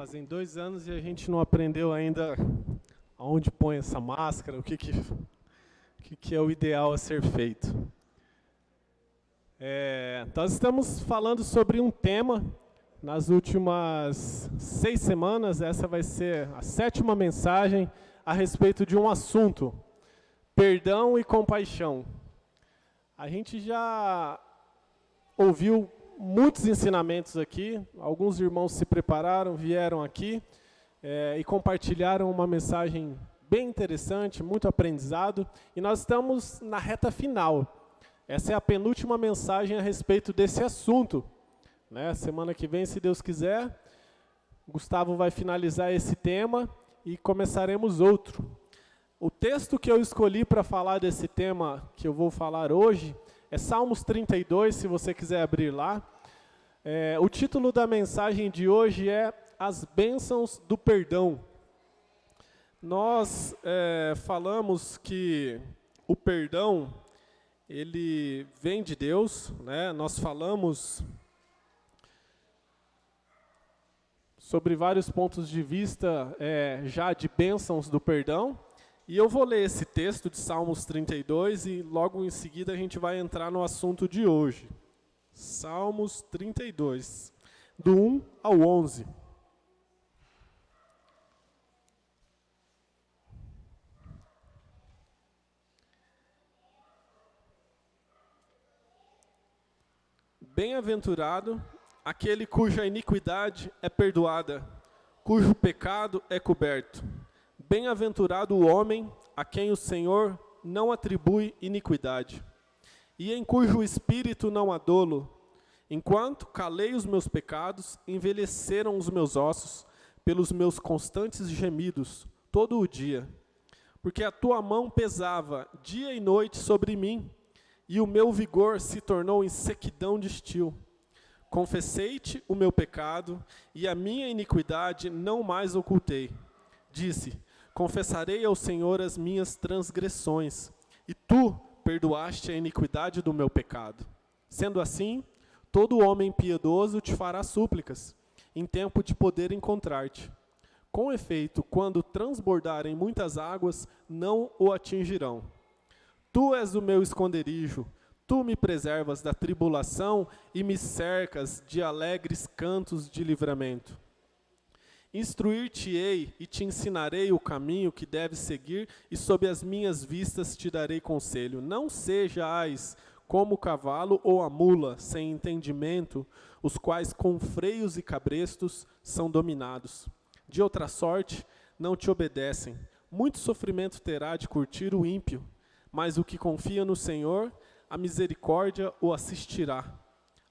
Fazem 2 anos e a gente não aprendeu ainda aonde põe essa máscara, o que é o ideal a ser feito. Nós estamos falando sobre um tema nas últimas 6 semanas. Essa vai ser a 7ª mensagem a respeito de um assunto: perdão e compaixão. A gente já ouviu muitos ensinamentos aqui, alguns irmãos se prepararam, vieram aqui e compartilharam uma mensagem bem interessante, muito aprendizado, e nós estamos na reta final. Essa é a penúltima mensagem a respeito desse assunto. Semana que vem, se Deus quiser, Gustavo vai finalizar esse tema e começaremos outro. O texto que eu escolhi para falar desse tema que eu vou falar hoje é Salmos 32, se você quiser abrir lá. O título da mensagem de hoje é As Bênçãos do Perdão. Nós falamos que o perdão, ele vem de Deus, Nós falamos sobre vários pontos de vista já de bênçãos do perdão. E eu vou ler esse texto de Salmos 32 e logo em seguida a gente vai entrar no assunto de hoje. Salmos 32, do 1 ao 11. Bem-aventurado aquele cuja iniquidade é perdoada, cujo pecado é coberto. Bem-aventurado o homem a quem o Senhor não atribui iniquidade, e em cujo espírito não há dolo. Enquanto calei os meus pecados, envelheceram os meus ossos pelos meus constantes gemidos todo o dia. Porque a tua mão pesava dia e noite sobre mim, e o meu vigor se tornou em sequidão de estio. Confessei-te o meu pecado, e a minha iniquidade não mais ocultei. Disse: confessarei ao Senhor as minhas transgressões, e tu perdoaste a iniquidade do meu pecado. Sendo assim, todo homem piedoso te fará súplicas, em tempo de poder encontrar-te. Com efeito, quando transbordarem muitas águas, não o atingirão. Tu és o meu esconderijo, tu me preservas da tribulação e me cercas de alegres cantos de livramento. Instruir-te-ei e te ensinarei o caminho que deves seguir, e sob as minhas vistas te darei conselho. Não sejais como o cavalo ou a mula, sem entendimento, os quais com freios e cabrestos são dominados. De outra sorte, não te obedecem. Muito sofrimento terá de curtir o ímpio, mas o que confia no Senhor, a misericórdia o assistirá.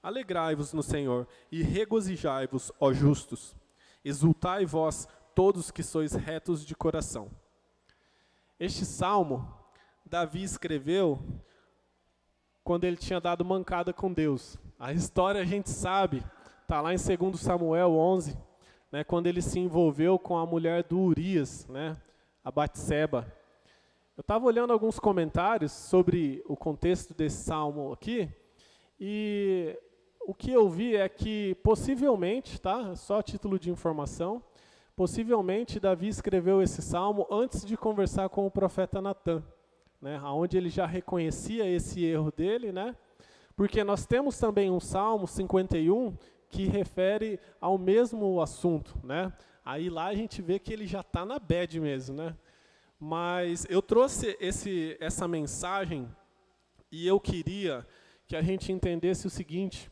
Alegrai-vos no Senhor e regozijai-vos, ó justos. Exultai vós, todos que sois retos de coração. Este salmo, Davi escreveu quando ele tinha dado mancada com Deus. A história a gente sabe, está lá em 2 Samuel 11, quando ele se envolveu com a mulher do Urias, a Batseba. Eu estava olhando alguns comentários sobre o contexto desse salmo aqui, e o que eu vi é que possivelmente, só a título de informação, possivelmente Davi escreveu esse salmo antes de conversar com o profeta Natã, onde ele já reconhecia esse erro dele, porque nós temos também um Salmo 51 que refere ao mesmo assunto, Aí lá a gente vê que ele já está na bad mesmo, Mas eu trouxe essa mensagem e eu queria que a gente entendesse o seguinte: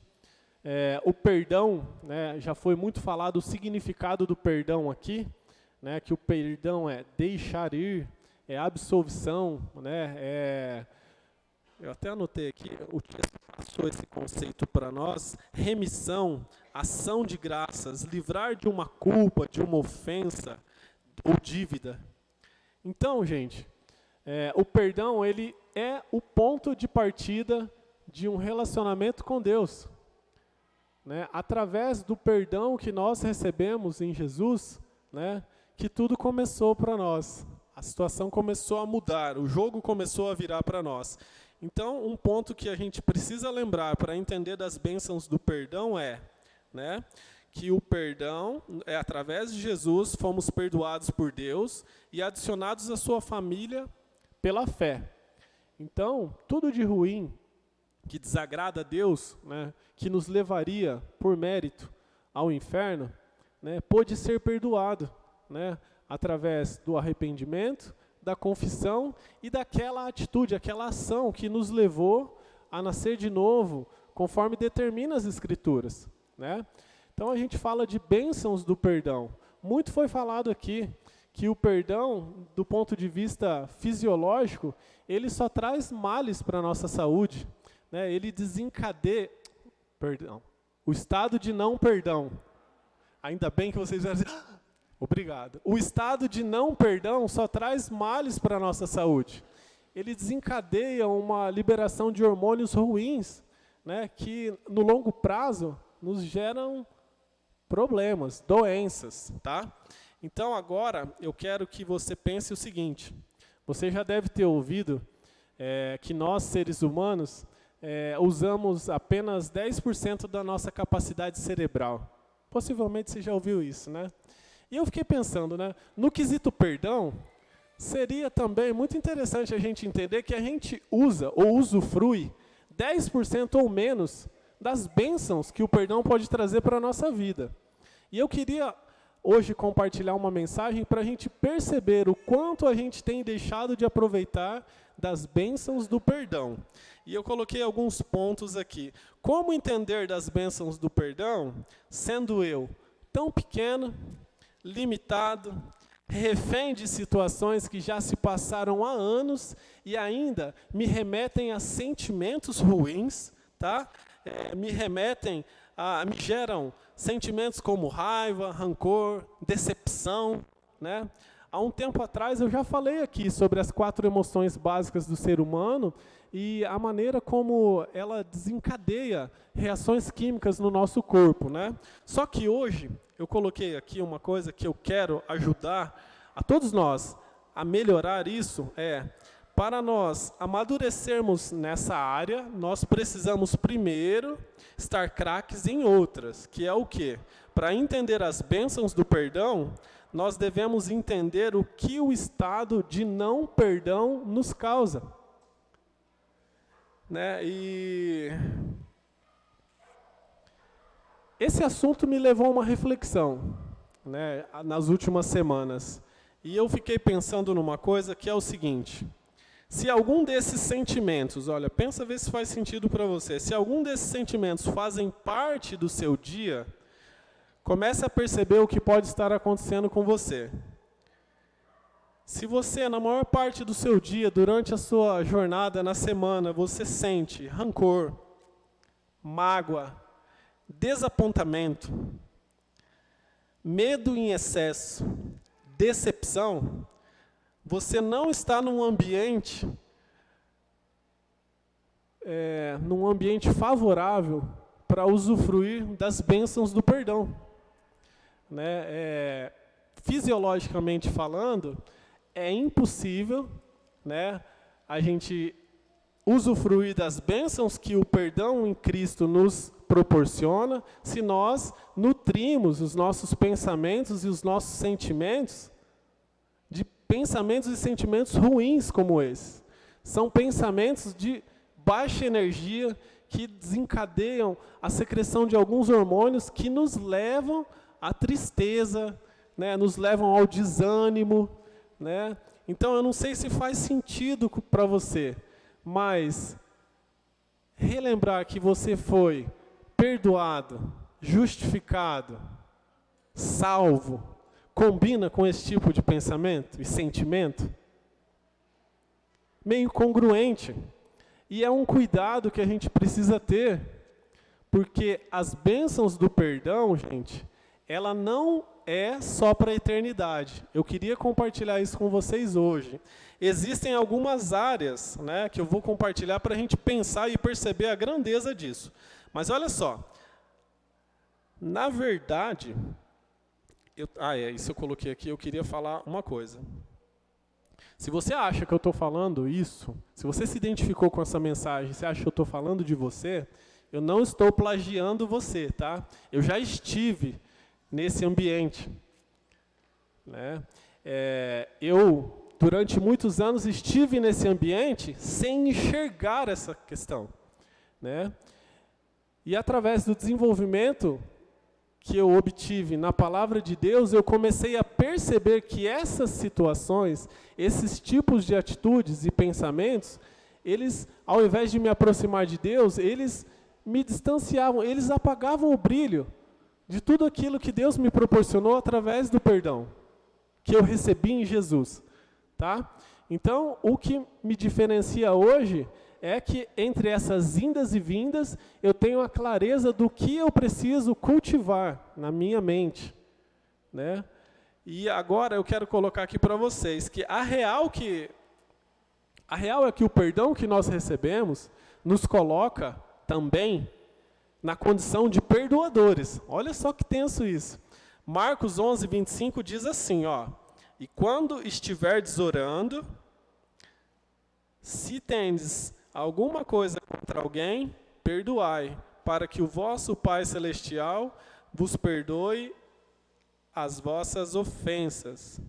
o perdão, já foi muito falado o significado do perdão aqui, que o perdão é deixar ir, é absolvição, eu até anotei aqui, o texto passou esse conceito para nós: remissão, ação de graças, livrar de uma culpa, de uma ofensa ou dívida. Então, gente, o perdão, ele é o ponto de partida de um relacionamento com Deus. Através do perdão que nós recebemos em Jesus, que tudo começou para nós. A situação começou a mudar, o jogo começou a virar para nós. Então, um ponto que a gente precisa lembrar para entender das bênçãos do perdão é, que o perdão, através de Jesus, fomos perdoados por Deus e adicionados à sua família pela fé. Então, tudo de ruim que desagrada a Deus, né, que nos levaria por mérito ao inferno, né, pôde ser perdoado, né, através do arrependimento, da confissão e daquela atitude, aquela ação que nos levou a nascer de novo, conforme determina as Escrituras, né? Então a gente fala de bênçãos do perdão. Muito foi falado aqui que o perdão, do ponto de vista fisiológico, ele só traz males para a nossa saúde, né? Ele desencadeia, o estado de não perdão. Ainda bem que vocês vão dizer, obrigado. O estado de não perdão só traz males para a nossa saúde. Ele desencadeia uma liberação de hormônios ruins, né, que no longo prazo nos geram problemas, doenças, tá? Então agora eu quero que você pense o seguinte, você já deve ter ouvido que nós seres humanos usamos apenas 10% da nossa capacidade cerebral. Possivelmente você já ouviu isso, né? E eu fiquei pensando, né, no quesito perdão, seria também muito interessante a gente entender que a gente usa ou usufrui 10% ou menos das bênçãos que o perdão pode trazer para a nossa vida. E eu queria hoje compartilhar uma mensagem para a gente perceber o quanto a gente tem deixado de aproveitar das bênçãos do perdão. E eu coloquei alguns pontos aqui. Como entender das bênçãos do perdão, sendo eu tão pequeno, limitado, refém de situações que já se passaram há anos e ainda me remetem a sentimentos ruins, tá? Me geram sentimentos como raiva, rancor, decepção, né? Há um tempo atrás eu já falei aqui sobre as 4 emoções básicas do ser humano e a maneira como ela desencadeia reações químicas no nosso corpo, né? Só que hoje eu coloquei aqui uma coisa que eu quero ajudar a todos nós a melhorar isso, para nós amadurecermos nessa área, nós precisamos primeiro estar craques em outras, que é o quê? Para entender as bênçãos do perdão, nós devemos entender o que o estado de não perdão nos causa. Né? E esse assunto me levou a uma reflexão, né, nas últimas semanas. E eu fiquei pensando numa coisa que é o seguinte: se algum desses sentimentos, olha, pensa ver se faz sentido para você, se algum desses sentimentos fazem parte do seu dia, comece a perceber o que pode estar acontecendo com você. Se você, na maior parte do seu dia, durante a sua jornada na semana, você sente rancor, mágoa, desapontamento, medo em excesso, decepção, você não está num ambiente favorável para usufruir das bênçãos do perdão. Né? Fisiologicamente falando, é impossível, né, a gente usufruir das bênçãos que o perdão em Cristo nos proporciona se nós nutrimos os nossos pensamentos e os nossos sentimentos de pensamentos e sentimentos ruins como esse. São pensamentos de baixa energia que desencadeiam a secreção de alguns hormônios que nos levam à tristeza, né, nos levam ao desânimo, né? Então eu não sei se faz sentido para você, mas relembrar que você foi perdoado, justificado, salvo, combina com esse tipo de pensamento e sentimento? Meio congruente. E é um cuidado que a gente precisa ter, porque as bênçãos do perdão, gente, ela não é só para a eternidade. Eu queria compartilhar isso com vocês hoje. Existem algumas áreas, né, que eu vou compartilhar para a gente pensar e perceber a grandeza disso. Mas olha só, na verdade, isso eu coloquei aqui, eu queria falar uma coisa. Se você acha que eu estou falando isso, se você se identificou com essa mensagem, se acha que eu estou falando de você, Eu não estou plagiando você, tá? Eu já estive nesse ambiente, né? Eu, durante muitos anos, estive nesse ambiente sem enxergar essa questão, né? E através do desenvolvimento que eu obtive na palavra de Deus, eu comecei a perceber que essas situações, esses tipos de atitudes e pensamentos, eles, ao invés de me aproximar de Deus, eles me distanciavam, eles apagavam o brilho de tudo aquilo que Deus me proporcionou através do perdão que eu recebi em Jesus, tá? Então, o que me diferencia hoje é que entre essas indas e vindas, eu tenho a clareza do que eu preciso cultivar na minha mente, né? E agora eu quero colocar aqui para vocês que a real é que o perdão que nós recebemos nos coloca também na condição de perdoadores. Olha só que tenso isso. Marcos 11, 25 diz assim, ó: e quando estiverdes orando, se tendes alguma coisa contra alguém, perdoai, para que o vosso Pai Celestial vos perdoe as vossas ofensas.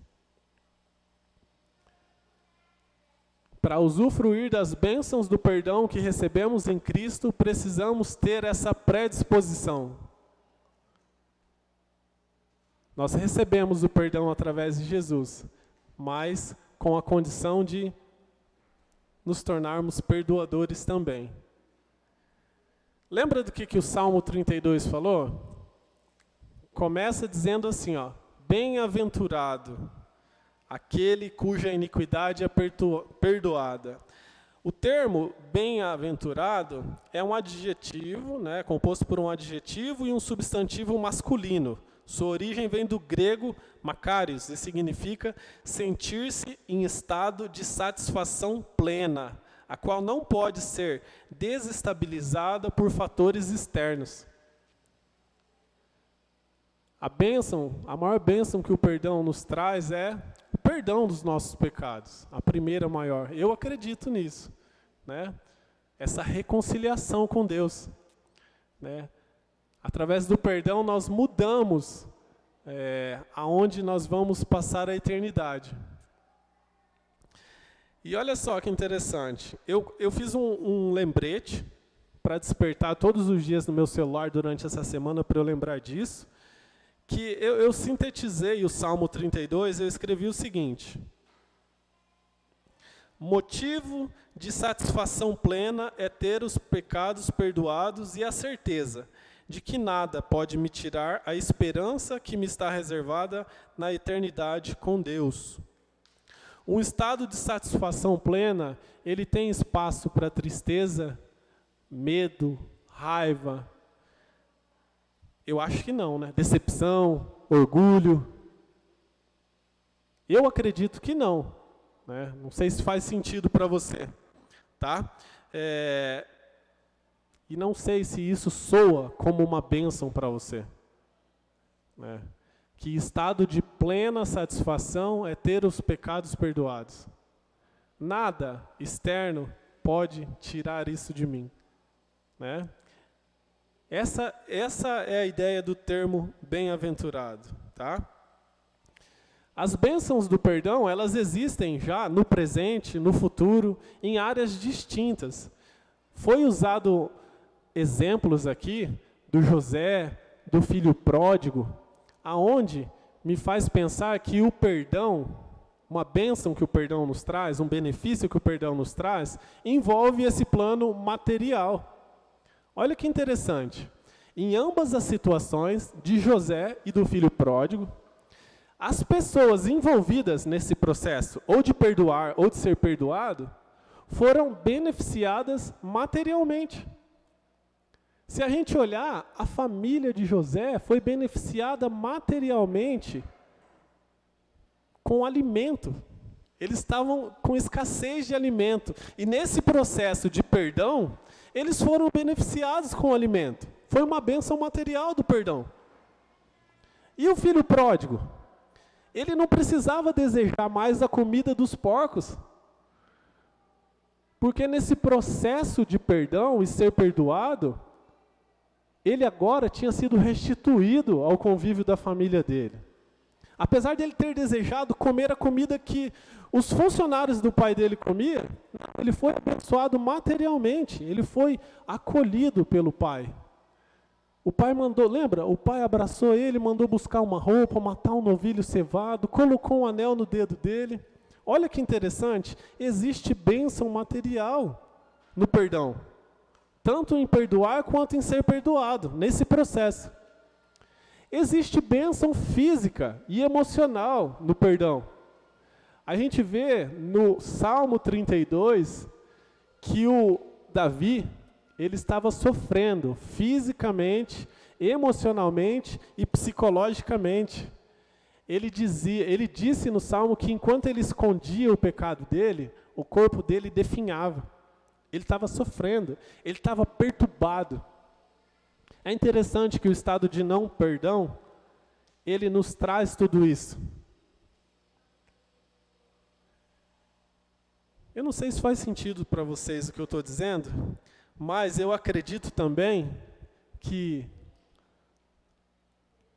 Para usufruir das bênçãos do perdão que recebemos em Cristo, precisamos ter essa predisposição. Nós recebemos o perdão através de Jesus, mas com a condição de nos tornarmos perdoadores também. Lembra do que o Salmo 32 falou? Começa dizendo assim, ó: bem-aventurado aquele cuja iniquidade é perdoada. O termo bem-aventurado é um adjetivo, né, composto por um adjetivo e um substantivo masculino. Sua origem vem do grego makarios, e significa sentir-se em estado de satisfação plena, a qual não pode ser desestabilizada por fatores externos. A maior bênção que o perdão nos traz é o perdão dos nossos pecados, a primeira maior. Eu acredito nisso, né? Essa reconciliação com Deus, né? Através do perdão nós mudamos aonde nós vamos passar a eternidade. E olha só que interessante, eu fiz um lembrete para despertar todos os dias no meu celular durante essa semana para eu lembrar disso, que eu sintetizei o Salmo 32, eu escrevi o seguinte: motivo de satisfação plena é ter os pecados perdoados e a certeza de que nada pode me tirar a esperança que me está reservada na eternidade com Deus. Um estado de satisfação plena, ele tem espaço para tristeza, medo, raiva. Eu acho que não, né? Decepção, orgulho. Eu acredito que não, né? Não sei se faz sentido para você, tá? E não sei se isso soa como uma bênção para você, né? Que estado de plena satisfação é ter os pecados perdoados. Nada externo pode tirar isso de mim, né? Essa é a ideia do termo bem-aventurado, tá? As bênçãos do perdão, elas existem já no presente, no futuro, em áreas distintas. Foi usado exemplos aqui do José, do filho pródigo, aonde me faz pensar que o perdão, uma bênção que o perdão nos traz, um benefício que o perdão nos traz, envolve esse plano material. Olha que interessante. Em ambas as situações, de José e do filho pródigo, as pessoas envolvidas nesse processo, ou de perdoar ou de ser perdoado, foram beneficiadas materialmente. Se a gente olhar, a família de José foi beneficiada materialmente com alimento. Eles estavam com escassez de alimento. E nesse processo de perdão, eles foram beneficiados com o alimento. Foi uma bênção material do perdão. E o filho pródigo? Ele não precisava desejar mais a comida dos porcos. Porque nesse processo de perdão e ser perdoado, ele agora tinha sido restituído ao convívio da família dele. Apesar de ele ter desejado comer a comida que os funcionários do pai dele comiam, ele foi abençoado materialmente, ele foi acolhido pelo pai. O pai mandou, lembra? O pai abraçou ele, mandou buscar uma roupa, matar um novilho cevado, colocou um anel no dedo dele. Olha que interessante, existe bênção material no perdão. Tanto em perdoar quanto em ser perdoado, nesse processo. Existe bênção física e emocional no perdão. A gente vê no Salmo 32 que o Davi, ele estava sofrendo fisicamente, emocionalmente e psicologicamente. Ele disse no Salmo que enquanto ele escondia o pecado dele, o corpo dele definhava. Ele estava sofrendo, ele estava perturbado. É interessante que o estado de não perdão, ele nos traz tudo isso. Eu não sei se faz sentido para vocês o que eu estou dizendo, mas eu acredito também que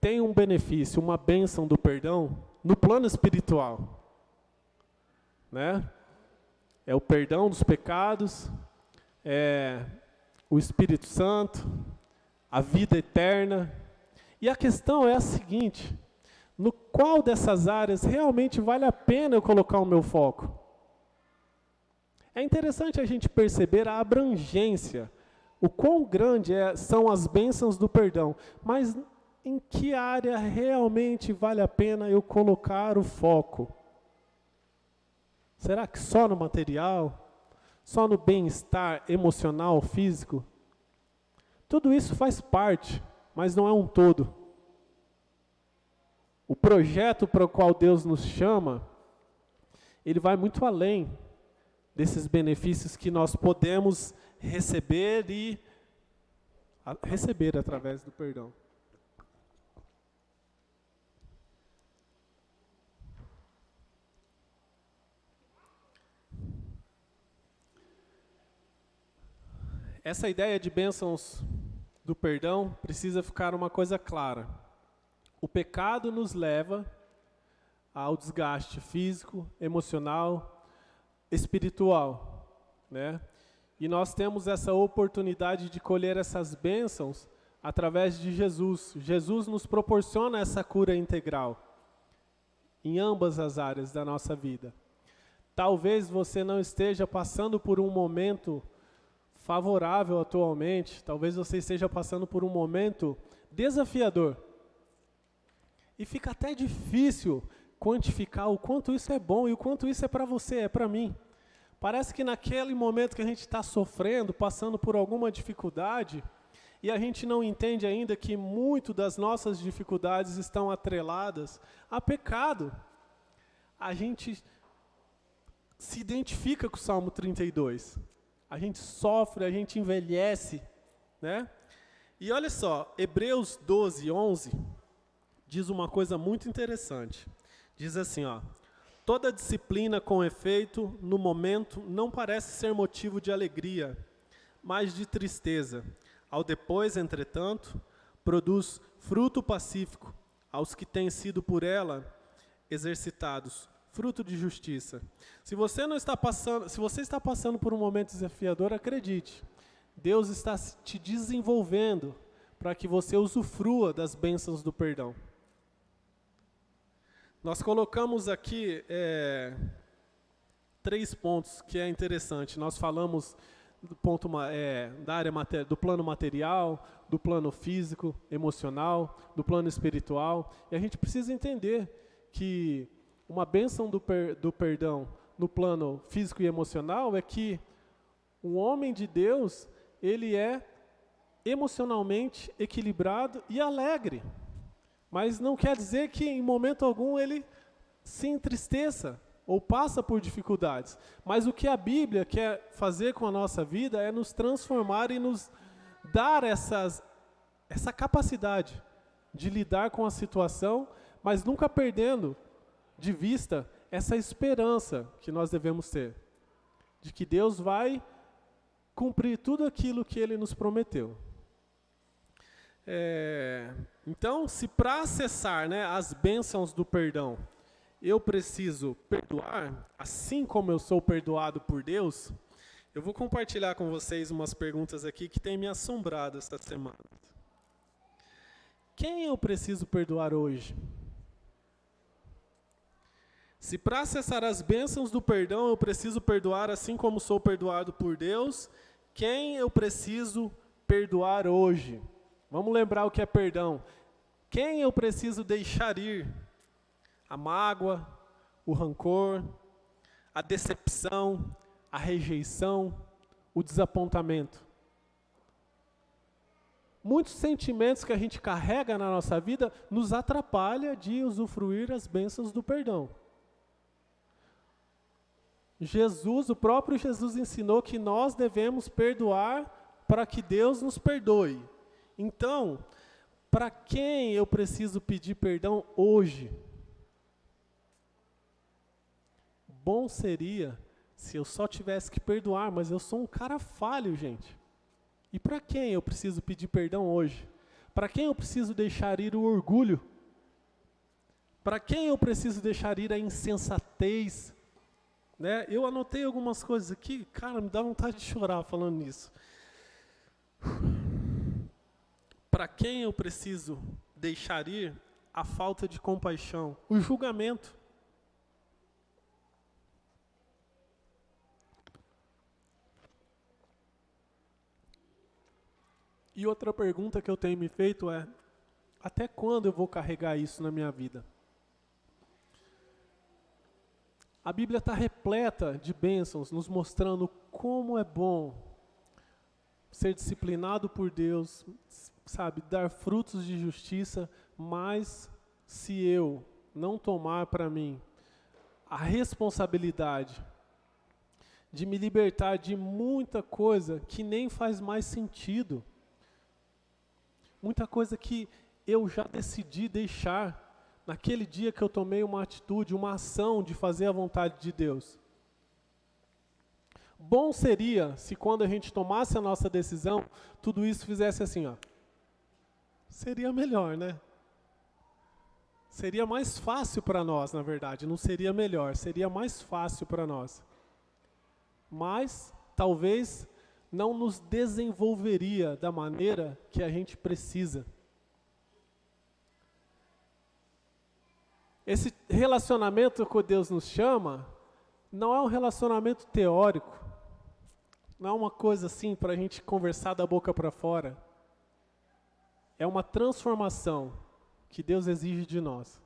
tem um benefício, uma bênção do perdão no plano espiritual. Né? É o perdão dos pecados, é o Espírito Santo, a vida eterna. E a questão é a seguinte: no qual dessas áreas realmente vale a pena eu colocar o meu foco? É interessante a gente perceber a abrangência, o quão grande são as bênçãos do perdão, mas em que área realmente vale a pena eu colocar o foco? Será que só no material? Só no bem-estar emocional, físico? Tudo isso faz parte, mas não é um todo. O projeto para o qual Deus nos chama, ele vai muito além desses benefícios que nós podemos receber e receber através do perdão. Essa ideia de bênçãos do perdão precisa ficar uma coisa clara. O pecado nos leva ao desgaste físico, emocional, espiritual, né? E nós temos essa oportunidade de colher essas bênçãos através de Jesus. Jesus nos proporciona essa cura integral em ambas as áreas da nossa vida. Talvez você não esteja passando por um momento favorável atualmente, talvez você esteja passando por um momento desafiador. E fica até difícil quantificar o quanto isso é bom e o quanto isso é para você, é para mim. Parece que naquele momento que a gente está sofrendo, passando por alguma dificuldade, e a gente não entende ainda que muito das nossas dificuldades estão atreladas a pecado. A gente se identifica com o Salmo 32. A gente sofre, a gente envelhece, né? E olha só, Hebreus 12, 11, diz uma coisa muito interessante. Diz assim, ó: toda disciplina com efeito, no momento, não parece ser motivo de alegria, mas de tristeza. Ao depois, entretanto, produz fruto pacífico aos que têm sido por ela exercitados, fruto de justiça. Se você está passando por um momento desafiador, acredite, Deus está te desenvolvendo para que você usufrua das bênçãos do perdão. Nós colocamos aqui 3 pontos que é interessante. Nós falamos do ponto da área do plano material, do plano físico, emocional, do plano espiritual. E a gente precisa entender que uma bênção do perdão no plano físico e emocional é que o homem de Deus, ele é emocionalmente equilibrado e alegre. Mas não quer dizer que em momento algum ele se entristeça ou passa por dificuldades. Mas o que a Bíblia quer fazer com a nossa vida é nos transformar e nos dar essa capacidade de lidar com a situação, mas nunca perdendo de vista essa esperança que nós devemos ter, de que Deus vai cumprir tudo aquilo que Ele nos prometeu. Então, se para acessar, né, as bênçãos do perdão, eu preciso perdoar, assim como eu sou perdoado por Deus, eu vou compartilhar com vocês umas perguntas aqui que têm me assombrado esta semana. Quem eu preciso perdoar hoje? Se para acessar as bênçãos do perdão eu preciso perdoar assim como sou perdoado por Deus, quem eu preciso perdoar hoje? Vamos lembrar o que é perdão. Quem eu preciso deixar ir? A mágoa, o rancor, a decepção, a rejeição, o desapontamento. Muitos sentimentos que a gente carrega na nossa vida nos atrapalha de usufruir as bênçãos do perdão. O próprio Jesus ensinou que nós devemos perdoar para que Deus nos perdoe. Então, para quem eu preciso pedir perdão hoje? Bom seria se eu só tivesse que perdoar, mas eu sou um cara falho, gente. E para quem eu preciso pedir perdão hoje? Para quem eu preciso deixar ir o orgulho? Para quem eu preciso deixar ir a insensatez? Né? Eu anotei algumas coisas aqui, cara, me dá vontade de chorar falando nisso. Para quem eu preciso deixar ir a falta de compaixão, o julgamento. E outra pergunta que eu tenho me feito é: até quando eu vou carregar isso na minha vida? A Bíblia está repleta de bênçãos, nos mostrando como é bom ser disciplinado por Deus, sabe, dar frutos de justiça, mas se eu não tomar para mim a responsabilidade de me libertar de muita coisa que nem faz mais sentido, muita coisa que eu já decidi deixar naquele dia que eu tomei uma atitude, uma ação de fazer a vontade de Deus. Bom seria se quando a gente tomasse a nossa decisão, tudo isso fizesse assim, ó. Seria melhor, né? Seria mais fácil para nós, na verdade, não seria melhor, seria mais fácil para nós. Mas, talvez, não nos desenvolveria da maneira que a gente precisa. Esse relacionamento que Deus nos chama, não é um relacionamento teórico, não é uma coisa assim para a gente conversar da boca para fora. É uma transformação que Deus exige de nós,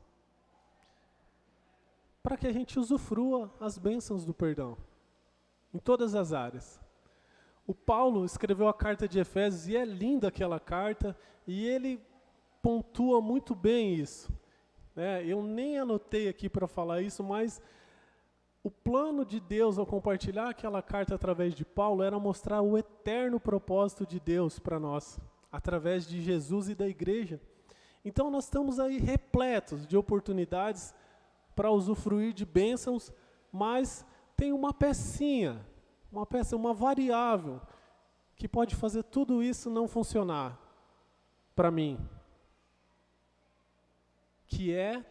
para que a gente usufrua as bênçãos do perdão, em todas as áreas. O Paulo escreveu a carta de Efésios, e é linda aquela carta, e ele pontua muito bem isso. Eu nem anotei aqui para falar isso, mas o plano de Deus ao compartilhar aquela carta através de Paulo era mostrar o eterno propósito de Deus para nós, através de Jesus e da igreja. Então nós estamos aí repletos de oportunidades para usufruir de bênçãos, mas tem uma pecinha, uma variável, que pode fazer tudo isso não funcionar para mim. Que é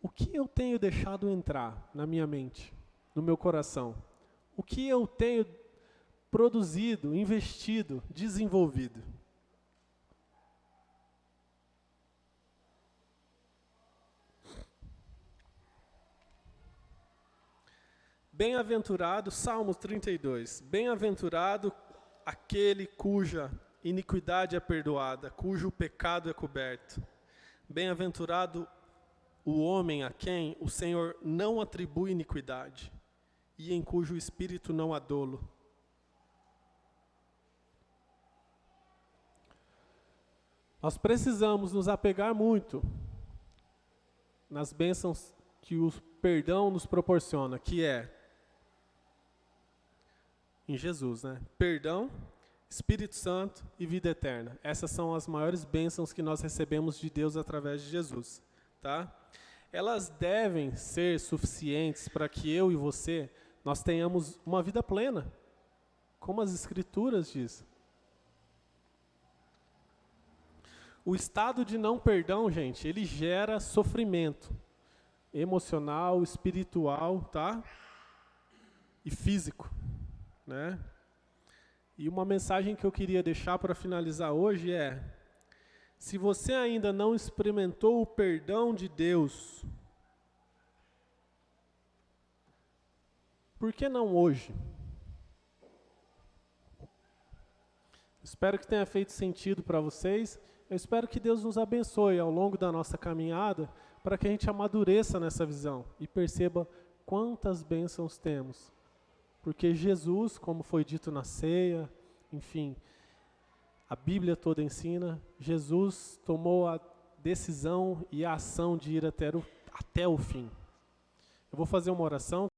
o que eu tenho deixado entrar na minha mente, no meu coração. O que eu tenho produzido, investido, desenvolvido. Bem-aventurado, Salmos 32, bem-aventurado aquele cuja iniquidade é perdoada, cujo pecado é coberto. Bem-aventurado o homem a quem o Senhor não atribui iniquidade, e em cujo espírito não há dolo. Nós precisamos nos apegar muito nas bênçãos que o perdão nos proporciona, que é em Jesus, né? Perdão, Espírito Santo e vida eterna. Essas são as maiores bênçãos que nós recebemos de Deus através de Jesus, tá? Elas devem ser suficientes para que eu e você, nós tenhamos uma vida plena, como as Escrituras dizem. O estado de não perdão, gente, ele gera sofrimento emocional, espiritual, tá? E físico, né? E uma mensagem que eu queria deixar para finalizar hoje é: se você ainda não experimentou o perdão de Deus, por que não hoje? Espero que tenha feito sentido para vocês. Eu espero que Deus nos abençoe ao longo da nossa caminhada, para que a gente amadureça nessa visão e perceba quantas bênçãos temos. Porque Jesus, como foi dito na ceia, enfim, a Bíblia toda ensina, Jesus tomou a decisão e a ação de ir até o fim. Eu vou fazer uma oração.